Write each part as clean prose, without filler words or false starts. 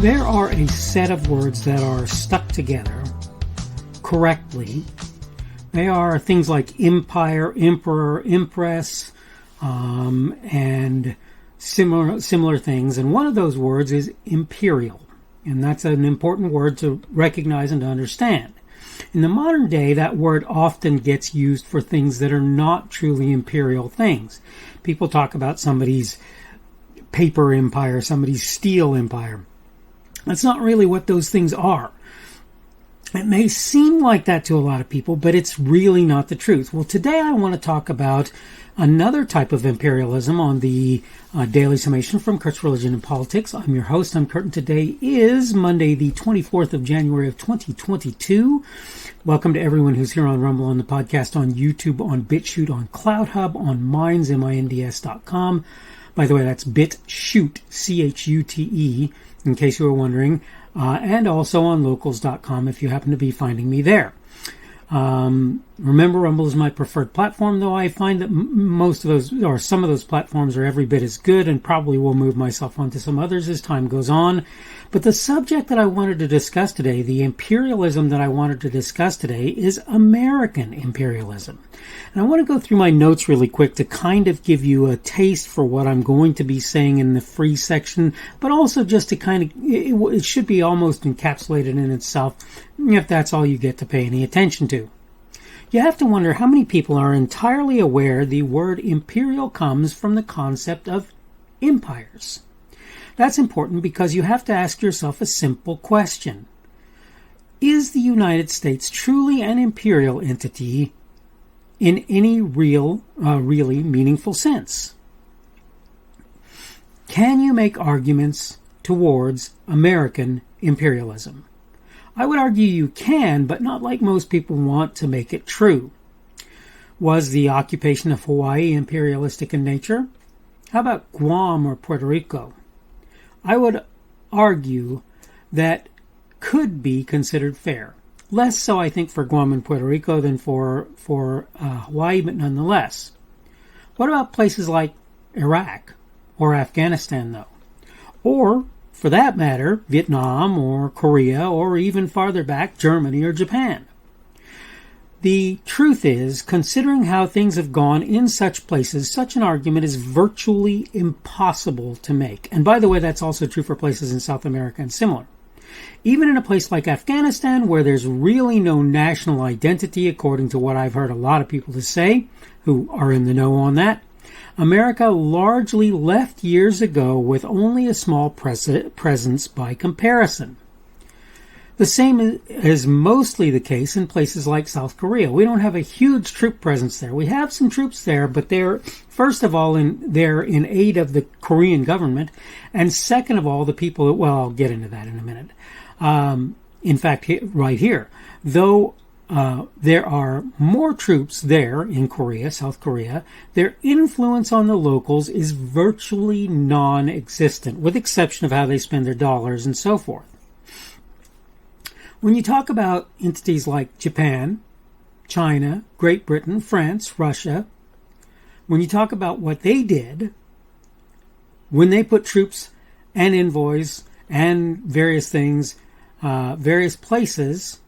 There are a set of words that are stuck together correctly. They are things like empire, emperor, empress, and similar things. And one of those words is imperial. And that's an important word to recognize and to understand. In the modern day, that word often gets used for things that are not truly imperial things. People talk about somebody's paper empire, somebody's steel empire. That's not really what those things are. It may seem like that to a lot of people, but it's really not the truth. Well, today I want to talk about another type of imperialism on the Daily Summation from Kurt's Religion and Politics. I'm your host. I'm Kurt, and today is Monday, the 24th of January of 2022. Welcome to everyone who's here on Rumble, on the podcast, on YouTube, on BitChute, on CloudHub, on Minds, minds.com. By the way, that's BitChute, C-H-U-T-E, in case you were wondering, and also on locals.com if you happen to be finding me there. Remember, Rumble is my preferred platform, though I find that most of those, or some of those platforms are every bit as good, and probably will move myself onto some others as time goes on. But the subject that I wanted to discuss today, the imperialism that I wanted to discuss today, is American imperialism. And I want to go through my notes really quick to kind of give you a taste for what I'm going to be saying in the free section, but also just to kind of, it should be almost encapsulated in itself, if that's all you get to pay any attention to. You have to wonder how many people are entirely aware the word imperial comes from the concept of empires. That's important because you have to ask yourself a simple question. Is the United States truly an imperial entity in any really meaningful sense? Can you make arguments towards American imperialism? I would argue you can, but not like most people want to make it true. Was the occupation of Hawaii imperialistic in nature? How about Guam or Puerto Rico? I would argue that could be considered fair. Less so, I think, for Guam and Puerto Rico than for Hawaii, but nonetheless. What about places like Iraq or Afghanistan, though? Or, for that matter, Vietnam or Korea, or even farther back, Germany or Japan? The truth is, considering how things have gone in such places, such an argument is virtually impossible to make. And by the way, that's also true for places in South America and similar. Even in a place like Afghanistan, where there's really no national identity, according to what I've heard a lot of people to say, who are in the know on that, America largely left years ago with only a small presence by comparison. The same is mostly the case in places like South Korea. We don't have a huge troop presence there. We have some troops there, but they're, first of all, they're in aid of the Korean government, and second of all, the people, well, I'll get into that in a minute. In fact, right here, though there are more troops there in Korea, South Korea, their influence on the locals is virtually non-existent, with exception of how they spend their dollars and so forth. When you talk about entities like Japan, China, Great Britain, France, Russia, when you talk about what they did, when they put troops and envoys and various things, various places,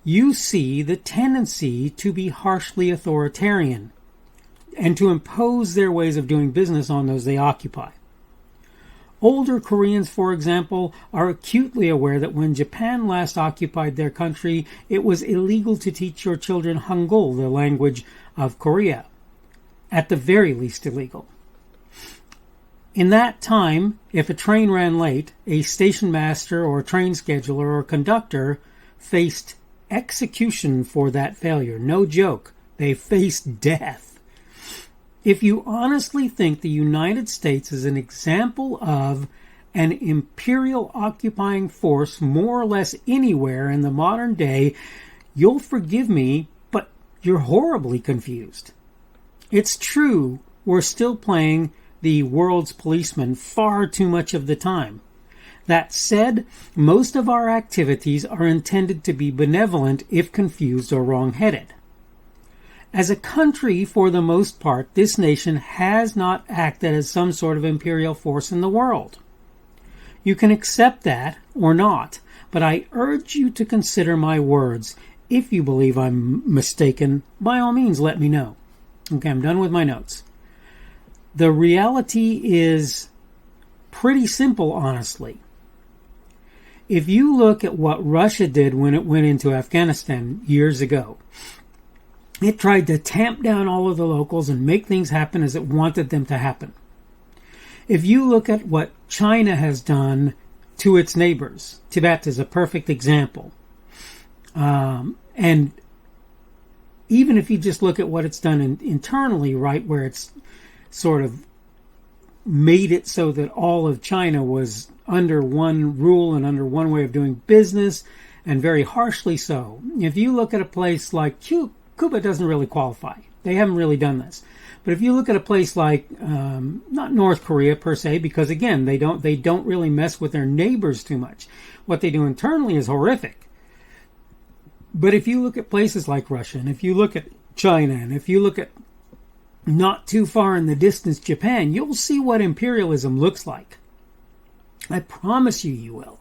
you see the tendency to be harshly authoritarian and to impose their ways of doing business on those they occupy. Older Koreans, for example, are acutely aware that when Japan last occupied their country, it was illegal to teach your children Hangul, the language of Korea. At the very least illegal. In that time, if a train ran late, a station master or train scheduler or conductor faced execution for that failure. No joke. They faced death. If you honestly think the United States is an example of an imperial occupying force more or less anywhere in the modern day, you'll forgive me, but you're horribly confused. It's true, we're still playing the world's policeman far too much of the time. That said, most of our activities are intended to be benevolent if confused or wrong-headed. As a country, for the most part, this nation has not acted as some sort of imperial force in the world. You can accept that or not, but I urge you to consider my words. If you believe I'm mistaken, by all means let me know. Okay, I'm done with my notes. The reality is pretty simple, honestly. If you look at what Russia did when it went into Afghanistan years ago, it tried to tamp down all of the locals and make things happen as it wanted them to happen. If you look at what China has done to its neighbors, Tibet is a perfect example. And even if you just look at what it's done internally, right, where it's sort of made it so that all of China was under one rule and under one way of doing business, and very harshly so. If you look at a place like Cuba doesn't really qualify. They haven't really done this. But if you look at a place like not North Korea per se, because again they don't really mess with their neighbors too much. What they do internally is horrific. But if you look at places like Russia, and if you look at China, and if you look at not too far in the distance Japan, you'll see what imperialism looks like. I promise you will.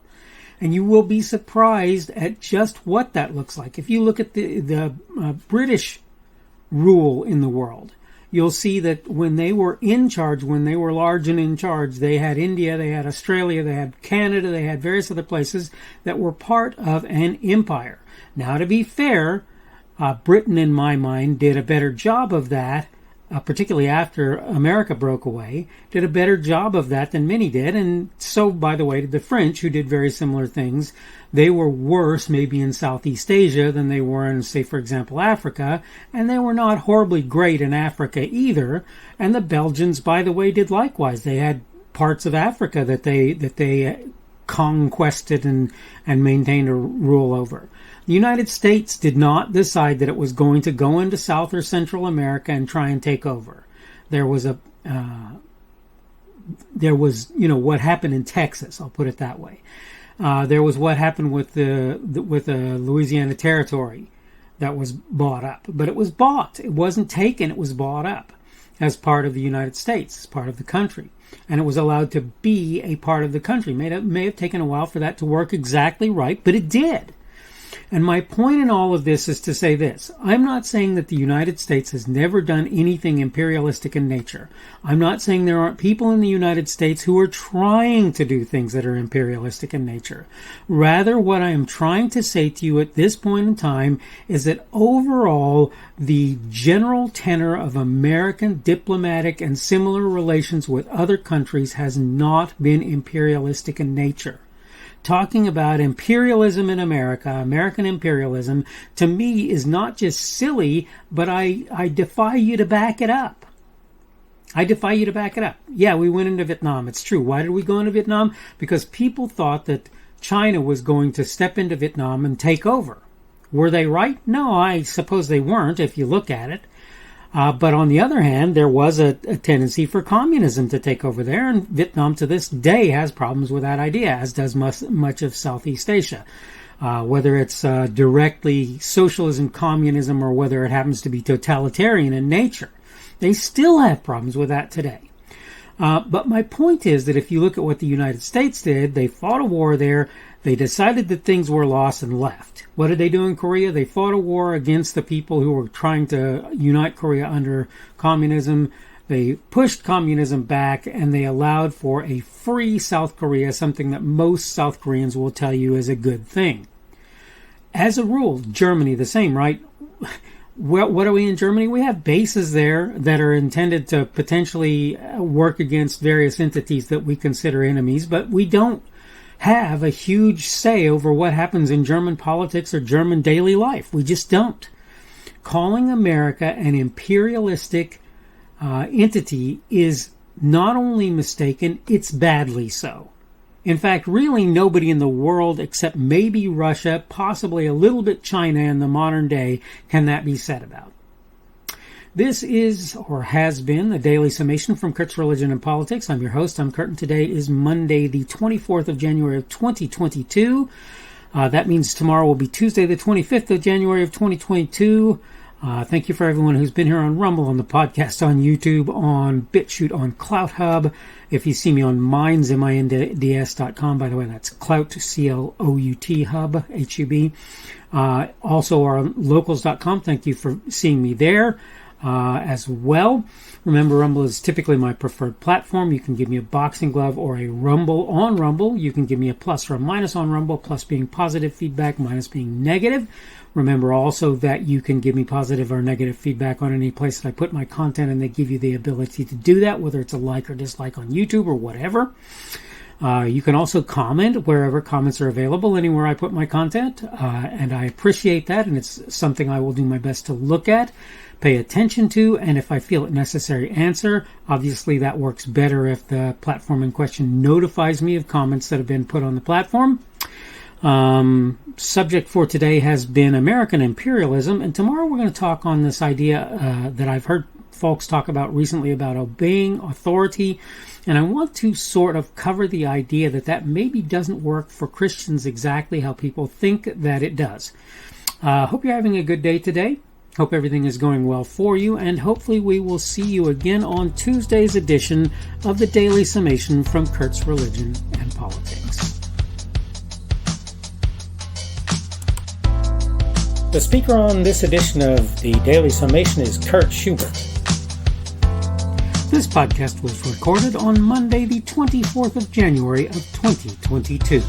And you will be surprised at just what that looks like. If you look at the British rule in the world, you'll see that when they were in charge, when they were large and in charge, they had India, they had Australia, they had Canada, they had various other places that were part of an empire. Now, to be fair, Britain, in my mind, did a better job of that, particularly after America broke away, did a better job of that than many did. And so, by the way, did the French, who did very similar things. They were worse maybe in Southeast Asia than they were in, say, for example, Africa. And they were not horribly great in Africa either. And the Belgians, by the way, did likewise. They had parts of Africa that they conquested and maintained a rule over. The United States did not decide that it was going to go into South or Central America and try and take over. There was what happened in Texas. I'll put it that way. There was what happened with the Louisiana Territory that was bought up, but it was bought. It wasn't taken. It was bought up as part of the United States, as part of the country, and it was allowed to be a part of the country. May have taken a while for that to work exactly right, but it did. And my point in all of this is to say this. I'm not saying that the United States has never done anything imperialistic in nature. I'm not saying there aren't people in the United States who are trying to do things that are imperialistic in nature. Rather, what I am trying to say to you at this point in time is that overall, the general tenor of American diplomatic and similar relations with other countries has not been imperialistic in nature. Talking about imperialism in America, American imperialism, to me is not just silly, but I defy you to back it up. I defy you to back it up. Yeah, we went into Vietnam. It's true. Why did we go into Vietnam? Because people thought that China was going to step into Vietnam and take over. Were they right? No, I suppose they weren't if you look at it. But on the other hand, there was a tendency for communism to take over there, and Vietnam to this day has problems with that idea, as does much of Southeast Asia. Whether it's directly socialism, communism, or whether it happens to be totalitarian in nature. They still have problems with that today. But my point is that if you look at what the United States did, they fought a war there. They decided that things were lost and left. What did they do in Korea? They fought a war against the people who were trying to unite Korea under communism. They pushed communism back, and they allowed for a free South Korea, something that most South Koreans will tell you is a good thing. As a rule, Germany, the same, right? What are we in Germany? We have bases there that are intended to potentially work against various entities that we consider enemies, but we don't have a huge say over what happens in German politics or German daily life. We just don't. Calling America an imperialistic entity is not only mistaken, it's badly so. In fact, really nobody in the world except maybe Russia, possibly a little bit China in the modern day, can that be said about. This is, or has been, the Daily Summation from Kurt's Religion and Politics. I'm your host. I'm Kurt, and today is Monday, the 24th of January of 2022. That means tomorrow will be Tuesday, the 25th of January of 2022. Thank you for everyone who's been here on Rumble, on the podcast, on YouTube, on BitChute, on CloutHub. If you see me on Minds, minds.com, by the way, that's Clout, C-L-O-U-T, Hub, H-U-B. Also on locals.com. Thank you for seeing me there as well. Remember, Rumble is typically my preferred platform. You can give me a boxing glove or a Rumble on Rumble. You can give me a plus or a minus on Rumble, plus being positive feedback, minus being negative. Remember also that you can give me positive or negative feedback on any place that I put my content, and they give you the ability to do that, whether it's a like or dislike on YouTube or whatever. You can also comment wherever comments are available, anywhere I put my content, and I appreciate that, and it's something I will do my best to look at, pay attention to, and if I feel it necessary, answer. Obviously, that works better if the platform in question notifies me of comments that have been put on the platform. Subject for today has been American imperialism, and tomorrow we're going to talk on this idea that I've heard folks talk about recently about obeying authority, and I want to sort of cover the idea that maybe doesn't work for Christians exactly how people think that it does. Hope you're having a good day today. Hope everything is going well for you, and hopefully we will see you again on Tuesday's edition of the Daily Summation from Kurt's Religion and Politics. The speaker on this edition of the Daily Summation is Kurt Schubert. This podcast was recorded on Monday, the 24th of January of 2022.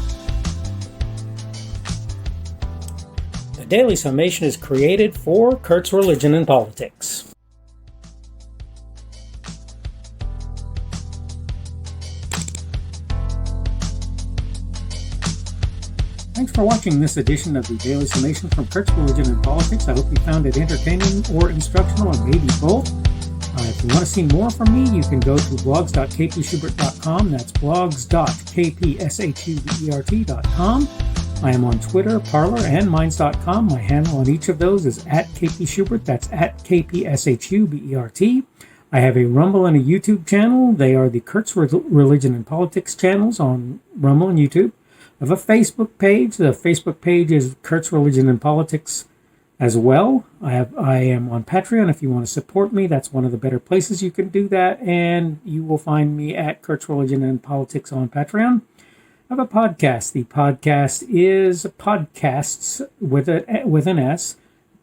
The Daily Summation is created for Kurt's Religion and Politics. Thanks for watching this edition of the Daily Summation from Kurt's Religion and Politics. I hope you found it entertaining or instructional, or maybe both. If you want to see more from me, you can go to blogs.kpschubert.com. That's blogs.kpschubert.com. I am on Twitter, Parler, and Minds.com. My handle on each of those is @kpschubert. That's @kpschubert. I have a Rumble and a YouTube channel. They are the Kurt's Religion and Politics channels on Rumble and YouTube. I have a Facebook page. The Facebook page is Kurt's Religion and Politics as well. I am on Patreon. If you want to support me, that's one of the better places you can do that. And you will find me at Kurt's Religion and Politics on Patreon. I have a podcast. The podcast is podcasts with an S,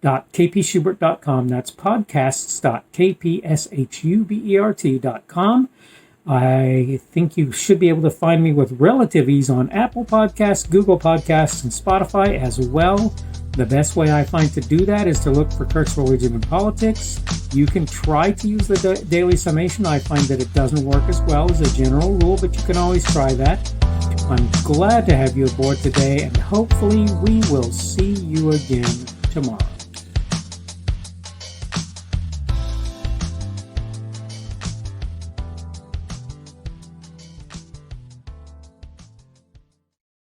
.kpschubert.com. That's podcasts.kpschubert.com. I think you should be able to find me with relative ease on Apple Podcasts, Google Podcasts, and Spotify as well. The best way I find to do that is to look for Kurt's Religion and Politics. You can try to use the Daily Summation. I find that it doesn't work as well as a general rule, but you can always try that. I'm glad to have you aboard today, and hopefully we will see you again tomorrow.